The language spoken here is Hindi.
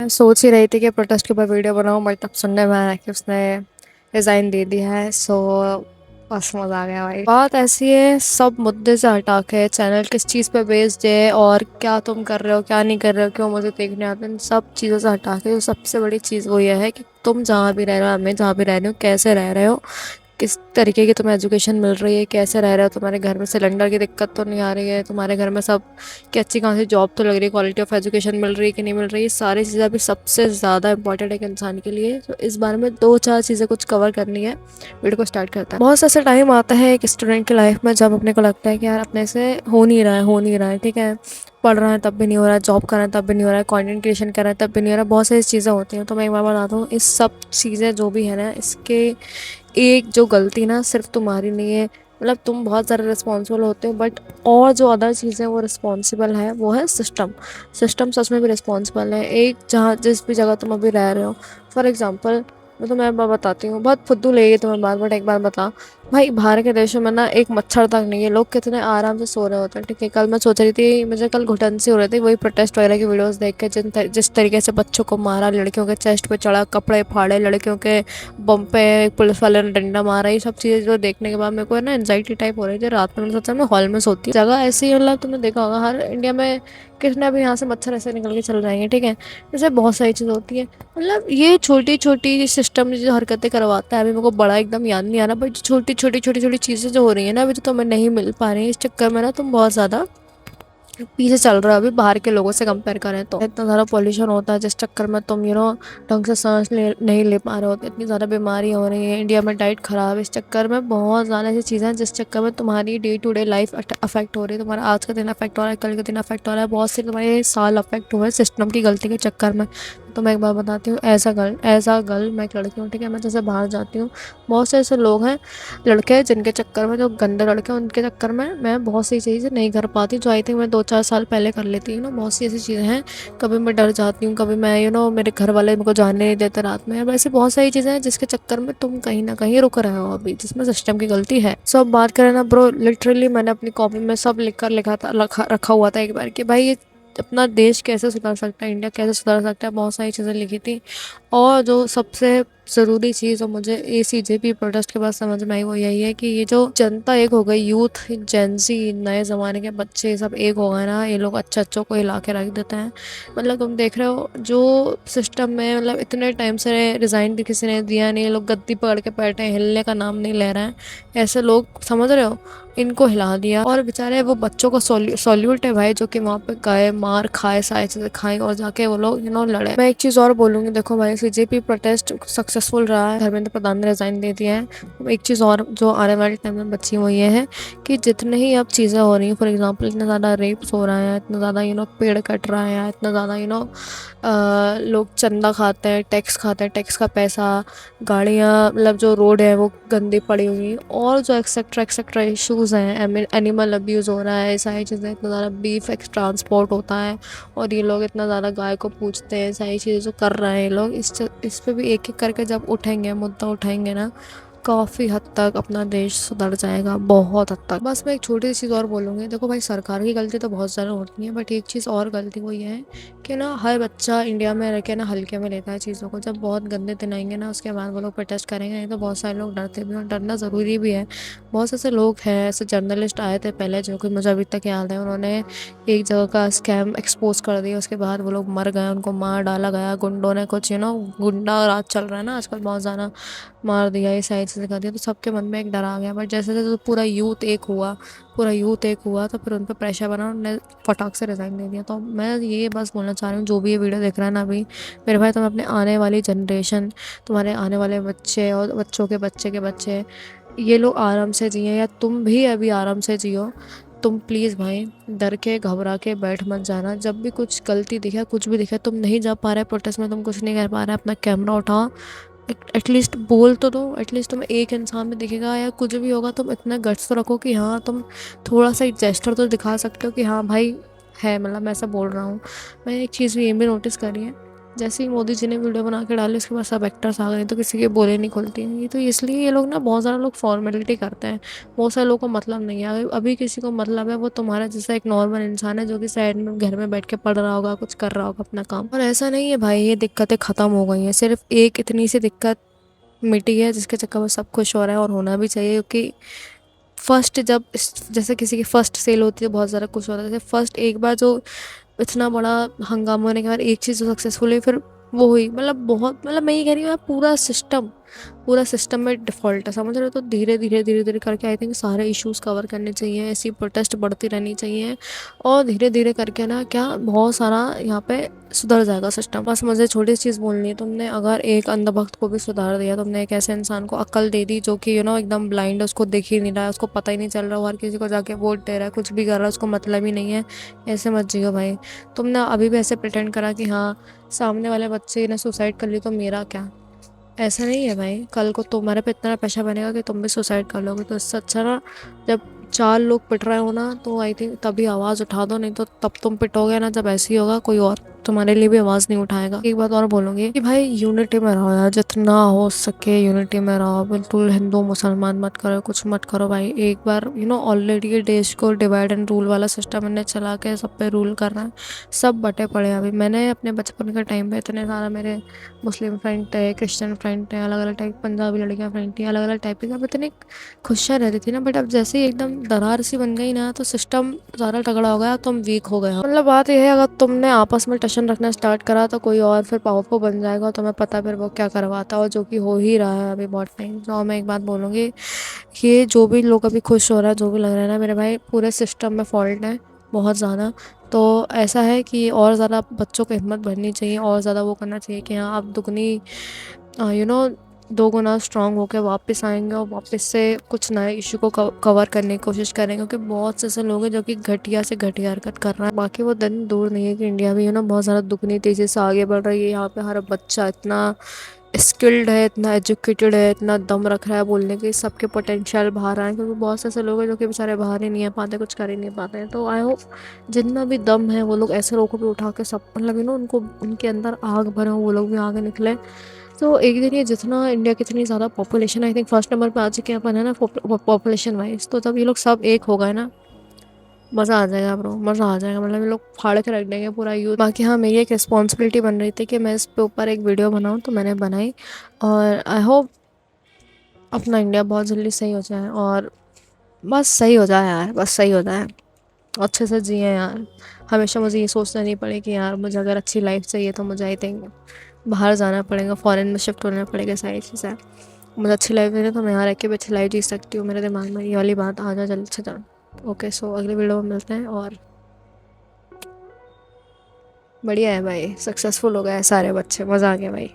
मैं सोच ही रही थी कि प्रोटेस्ट के ऊपर वीडियो बनाऊं, बट अब सुनने में आया कि उसने रिज़ाइन दे दिया है। सो बस मज़ा आ गया भाई। बात ऐसी है, सब मुद्दे से हटा के चैनल किस चीज़ पे बेस्ड है और क्या तुम कर रहे हो क्या नहीं कर रहे हो, क्यों मुझे देखने आते हैं, इन सब चीज़ों से हटा के जो सबसे बड़ी चीज़ वो ये है कि तुम जहाँ भी रह रहे हो, मैं जहाँ भी रह रही हूँ, कैसे रह रहे हो, किस तरीके की तुम्हें एजुकेशन मिल रही है, कैसे रह रहे हो, तुम्हारे घर में सिलेंडर की दिक्कत तो नहीं आ रही है, तुम्हारे घर में सब कि अच्छी खासी जॉब तो लग रही है, क्वालिटी ऑफ एजुकेशन मिल रही है कि नहीं मिल रही है। सारी चीज़ें अभी सबसे ज़्यादा इंपॉर्टेंट है एक इंसान के लिए। तो इस बारे में दो चार चीज़ें कुछ कवर करनी है। वीडियो को स्टार्ट करता है। बहुत सा ऐसा टाइम आता है एक स्टूडेंट की लाइफ में जब अपने को लगता है कि यार अपने से हो नहीं रहा है, ठीक है, पढ़ रहा है तब भी नहीं हो रहा है, जॉब कर रहा है तब भी नहीं हो रहा है, कंटेंट क्रिएशन कर रहा है तब भी नहीं हो रहा है, बहुत सारी चीज़ें होती हैं। तो मैं एक बार बताता हूँ, इस सब चीज़ें जो भी है ना, इसके एक जो गलती ना सिर्फ तुम्हारी नहीं है, मतलब तुम बहुत ज़्यादा रिस्पॉन्सिबल होते हो, बट और जो अदर चीज़ें वो रिस्पॉन्सिबल है वो है सिस्टम। सिस्टम सच में भी रिस्पॉन्सिबल है। एक जहाँ जिस भी जगह तुम अभी रह रहे हो, फॉर एग्जांपल मैं तुम्हें एक बार बताती हूँ, बहुत फुद्दू लगेगी तुम्हें बात, बट एक बार बता भाई, बाहर के देशों में ना एक मच्छर तक नहीं है, लोग कितने आराम से सो रहे होते हैं। ठीक है, कल मैं सोच रही थी, मुझे कल घुटन सी हो रही थी वही प्रोटेस्ट वगैरह की वीडियोस देख के, जिस तरीके से बच्चों को मारा, लड़कियों के चेस्ट पे चढ़ा, कपड़े फाड़े, लड़कियों के बम पे पुलिस वाले ने डंडा मारा, ये सब चीज़ें जो देखने के बाद मेरे को है ना एनजाइटी टाइप हो रही थी। रात में मैंने सोचा मैं हॉल में सोती हूँ, जगह ऐसी है, मतलब तुमने देखा होगा हर इंडिया में कितने भी यहाँ से मच्छर ऐसे निकल के चल जाएंगे। ठीक है, जैसे बहुत सारी चीज़ें होती हैं, मतलब ये छोटी छोटी सिस्टम जो हरकतें करवाता है, अभी मेरे को बड़ा एकदम याद नहीं आ रहा, बट छोटी छोटी चीज़ें जो हो रही है ना अभी, जो तुम्हें नहीं मिल पा रही है, इस चक्कर में ना तुम बहुत ज़्यादा पीछे चल रहा है अभी बाहर के लोगों से कंपेयर करें तो। इतना ज़्यादा पॉल्यूशन होता है जिस चक्कर में तुम ढंग से सांस नहीं ले पा रहे हो, इतनी ज़्यादा बीमारी हो रही है, इंडिया में डाइट ख़राब है, इस चक्कर में बहुत ज़्यादा ऐसी चीज़ें हैं जिस चक्कर में तुम्हारी day to day life affect हो रही है, तुम्हारा आज का दिन अफेक्ट हो रहा है, कल का दिन अफेक्ट हो रहा है, बहुत से तुम्हारे साल अफेक्ट हुए हैं सिस्टम की गलती के चक्कर में। तो मैं एक बार बताती हूँ, एज अ गर्ल मैं एक लड़की हूँ, ठीक है, मैं जैसे बाहर जाती हूँ, बहुत से ऐसे लोग हैं, लड़के, जिनके चक्कर में, जो गंदे लड़के हैं, उनके चक्कर में मैं बहुत सी चीज़ें नहीं कर पाती जो आई थिंक मैं 2-4 साल पहले कर लेती हूँ ना। बहुत सी ऐसी चीज़ें हैं, कभी मैं डर जाती हूँ, कभी मैं मेरे घर वाले मेरे को जाने नहीं देते रात में। अब ऐसी बहुत सारी चीज़ें हैं जिसके चक्कर में तुम कहीं ना कहीं रुक रहे हो अभी, जिसमें सिस्टम की गलती है। सो अब बात करें ना ब्रो, लिटरली मैंने अपनी कॉपी में सब लिख कर रखा हुआ था एक बार कि भाई ये अपना देश कैसे सुधार सकता है, इंडिया कैसे सुधार सकता है, बहुत सारी चीज़ें लिखी थी। और जो सबसे ज़रूरी चीज़, और मुझे ACJP प्रोटेस्ट के बाद समझ में आई, वो यही है कि ये जो जनता एक हो गई, यूथ, जेंजी, नए ज़माने के बच्चे सब एक हो गए ना, ये लोग अच्छों को हिला के रख देते हैं। मतलब तुम देख रहे हो जो सिस्टम में, मतलब इतने टाइम से रिज़ाइन भी किसी ने दिया नहीं, ये लोग गद्दी पकड़ के बैठे हैं, हिलने का नाम नहीं ले रहे हैं, ऐसे लोग, समझ रहे हो, इनको हिला दिया। और बेचारे वो बच्चों को सॉल्यूट है भाई, जो कि वहाँ पे गए, मार खाए, सारी चीज़ें खाई, और जाके वो लोग लड़े। मैं एक चीज़ और बोलूँगी, देखो भाई, CJP प्रोटेस्ट सक्सेसफुल रहा है, धर्मेंद्र प्रधान ने रिज़ाइन दे दिया है। एक चीज़ और जो आने वाले टाइम में बची वो ये है कि जितने ही अब चीज़ें हो रही हैं, फॉर एग्जांपल इतना ज़्यादा रेप्स हो रहा है, इतना ज़्यादा पेड़ कट रहा है, इतना ज़्यादा लोग चंदा खाते हैं, टैक्स खाते हैं, टैक्स का पैसा, गाड़ियाँ, मतलब जो रोड है वो गंदी पड़ी हुई, और जो एक्सेट्रा एक्सेट्रा इश्यूज़ हैं, एनिमल अब्यूज़ हो रहा है, सारी चीज़ें, इतना ज़्यादा बीफ ट्रांसपोर्ट होता है, और ये लोग इतना ज़्यादा गाय को पूजते हैं, सारी चीज़ें जो कर रहे हैं ये लोग, इस पे भी एक एक करके जब उठेंगे, मुद्दा उठाएंगे ना, काफ़ी हद तक अपना देश सुधर जाएगा, बहुत हद तक। बस मैं एक छोटी सी चीज़ और बोलूँगी, देखो भाई, सरकार की गलती तो बहुत ज़्यादा होती है, बट एक चीज़ और गलती वो ये है कि ना हर बच्चा इंडिया में रह के ना हल्के में लेता है चीज़ों को। जब बहुत गंदे दिन आएंगे ना, उसके बाद वो लोग प्रोटेस्ट करेंगे, नहीं तो बहुत सारे लोग डरते भी हैं, और डरना ज़रूरी भी है। बहुत से ऐसे लोग हैं, ऐसे जर्नलिस्ट आए थे पहले, जो कि मुझे अभी तक याद है, उन्होंने एक जगह का स्कैम एक्सपोज कर दिया, उसके बाद वो लोग मर गए, उनको मार डाला गया, गुंडों ने कुछ गुंडा राज चल रहा है ना आजकल बहुत ज़्यादा, मार दिया, ये सारी चीज़ें कर दिया, तो सबके मन में एक डर आ गया। बट जैसे जैसे पूरा यूथ एक हुआ, तो फिर उन पर प्रेशर बना, उन्होंने फटाक से रिज़ाइन दे दिया। तो मैं ये बस बोलना चाह रही हूँ, जो भी ये वीडियो देख रहा है ना अभी, मेरे भाई, तुम अपने आने वाली जनरेशन, तुम्हारे आने वाले बच्चे और बच्चों के बच्चे के बच्चे, ये लोग आराम से जिए, या तुम भी अभी आराम से जियो। तुम प्लीज़ भाई, डर के घबरा के बैठ मत जाना। जब भी कुछ गलती दिखे, कुछ भी दिखे, तुम नहीं जा पा रहे प्रोटेस्ट में, तुम कुछ नहीं कर पा रहे, अपना कैमरा उठाओ, एटलीस्ट बोल तो दो, एटलीस्ट तुम्हें एक इंसान में दिखेगा या कुछ भी होगा, तुम इतना गट्स तो रखो कि हाँ, तुम थोड़ा सा एक जेस्चर तो दिखा सकते हो कि हाँ भाई है, मतलब मैं ऐसा बोल रहा हूँ। मैंने एक चीज़ भी ये भी नोटिस करी है जैसे ही मोदी जी ने वीडियो बना के डाली उसके बाद सब एक्टर्स आ गए, तो किसी की बोले नहीं खुलती हैं। ये तो इसलिए ये लोग ना बहुत सारे लोग फॉर्मेलिटी करते हैं, बहुत सारे लोगों को मतलब नहीं है। अगर अभी किसी को मतलब है, वो तुम्हारा जैसा एक नॉर्मल इंसान है जो कि साइड में घर में बैठ के पढ़ रहा होगा, कुछ कर रहा होगा अपना काम। और ऐसा नहीं है भाई ये दिक्कतें ख़त्म हो गई हैं, सिर्फ एक इतनी सी दिक्कत मिटी है जिसके चक्कर में सब खुश हो रहा है, और होना भी चाहिए। क्योंकि फर्स्ट जब जैसे किसी की फर्स्ट सेल होती है बहुत ज़्यादा कुछ होता है, जैसे फर्स्ट एक बार जो इतना बड़ा हंगामा होने के बाद एक चीज़ सक्सेसफुल हुई, फिर वो हुई, मतलब बहुत, मतलब मैं ये कह रही हूँ यार, पूरा सिस्टम में डिफ़ॉल्ट है, समझ रहे हो। तो धीरे धीरे धीरे धीरे करके आई थिंक सारे इश्यूज़ कवर करने चाहिए, ऐसी प्रोटेस्ट बढ़ती रहनी चाहिए, और धीरे धीरे करके ना क्या बहुत सारा यहाँ पे सुधर जाएगा सिस्टम। बस मुझे छोटी सी चीज़ बोलनी है, तुमने अगर एक अंधभक्त को भी सुधार दिया, तुमने एक ऐसे इंसान को अक्ल दे दी जो कि एकदम ब्लाइंड है, उसको दिख ही नहीं रहा है, उसको पता ही नहीं चल रहा, वो हर किसी को जाके वोट दे रहा है, कुछ भी कर रहा है, उसको मतलब ही नहीं है, ऐसे मत जियो भाई। तुमने अभी भी ऐसे प्रिटेंड करा कि हाँ सामने वाले बच्चे ने सुसाइड कर ली तो मेरा क्या। ऐसा नहीं है भाई, कल को तुम्हारे पे इतना पैसा बनेगा कि तुम भी सुसाइड कर लोगे, तो इससे अच्छा ना जब चार लोग पिट रहे हो ना, तो आई थिंक तभी आवाज़ उठा दो, नहीं तो तब तुम पिटोगे ना जब ऐसे ही होगा, कोई और तुम्हारे लिए भी आवाज़ नहीं उठाएगा। एक बात और बोलूँगी कि भाई यूनिटी में रहो यार, जितना हो सके यूनिटी में रहो, बिल्कुल हिंदू मुसलमान मत करो, कुछ मत करो भाई। एक बार ऑलरेडी ये देश को डिवाइड एंड रूल वाला सिस्टम इन्हें चला के सब पे रूल कर रहा है, सब बटे पड़े हैं। अभी मैंने अपने बचपन के टाइम पे इतने सारा मेरे मुस्लिम फ्रेंड थे, क्रिश्चियन फ्रेंड थे, अलग अलग टाइप, पंजाबी लड़कियां फ्रेंड थी, अलग अलग टाइप की, सब इतनी खुशियाँ रहती थी ना। बट अब जैसे ही एकदम दरार सी बन गई ना, तो सिस्टम ज़्यादा तगड़ा हो गया, तुम वीक हो गए हो। मतलब बात यह है, अगर तुमने आपस में टशन रखना स्टार्ट करा तो कोई और फिर पावरफुल बन जाएगा, तुम्हें पता फिर वो क्या करवाता, और जो कि हो ही रहा है अभी बहुत टाइम। तो मैं एक बात बोलूँगी, ये जो भी लोग अभी खुश हो रहा है, जो भी लग रहा है ना मेरे भाई, पूरे सिस्टम में फॉल्ट है बहुत ज़्यादा। तो ऐसा है कि और ज़्यादा बच्चों को हिम्मत भरनी चाहिए, और ज़्यादा वो करना चाहिए कि हाँ आप दुगनी यू नो दो गुना स्ट्रांग होकर वापस आएंगे, और वापस से कुछ नए इशू को कवर करने की कोशिश करेंगे। क्योंकि बहुत से ऐसे लोग हैं जो कि घटिया से घटिया हरकत कर रहे हैं। बाकी वो दिन दूर नहीं है कि इंडिया भी बहुत ज़्यादा दुगनी तेज़ी से आगे बढ़ रही है। यहाँ पे हर बच्चा इतना स्किल्ड है, इतना एजुकेटेड है, इतना दम रख रहा है बोलने के, सबके पोटेंशियल बाहर आए। क्योंकि बहुत से ऐसे लोग हैं जो कि बेचारे बाहर ही नहीं आ पाते, कुछ कर ही नहीं पाते हैं। तो आई होप जितना भी दम है वो लोग ऐसे लोगों को भी उठा के सब, मतलब उनको उनके अंदर आग भरे हो, वो लोग भी आगे निकले। तो एक दिन ये जितना इंडिया की इतनी ज़्यादा population, I think first number पे आ चुके हैं अपन है ना पॉपुलेशन वाइज। तो जब ये लोग सब एक हो गए ना, मज़ा आ जाएगा ब्रो, मज़ा आ जाएगा। मतलब ये लोग फाड़ के रख देंगे पूरा यूथ। बाकी हाँ, मेरी एक रिस्पॉन्सिबिलिटी बन रही थी कि मैं इस पे ऊपर एक वीडियो बनाऊँ, तो मैंने बनाई। और आई होप अपना इंडिया बहुत जल्दी सही हो जाए, और बस सही हो जाए यार, बस सही हो जाए, अच्छे से जिए यार। हमेशा मुझे ये सोचना नहीं पड़े कि यार मुझे अगर अच्छी लाइफ चाहिए तो मुझे आई थिंक बाहर जाना पड़ेगा, फॉरेन में शिफ्ट होना पड़ेगा, सारी चीज़ें। मुझे अच्छी लाइफ देनी है तो मैं यहाँ रह के भी अच्छी लाइफ जी सकती हूँ। मेरे दिमाग में ये वाली बात आ जाए जल्द से जल्द। ओके, सो अगली वीडियो में मिलते हैं। और बढ़िया है भाई, सक्सेसफुल हो गए सारे बच्चे, मज़ा आ गया भाई।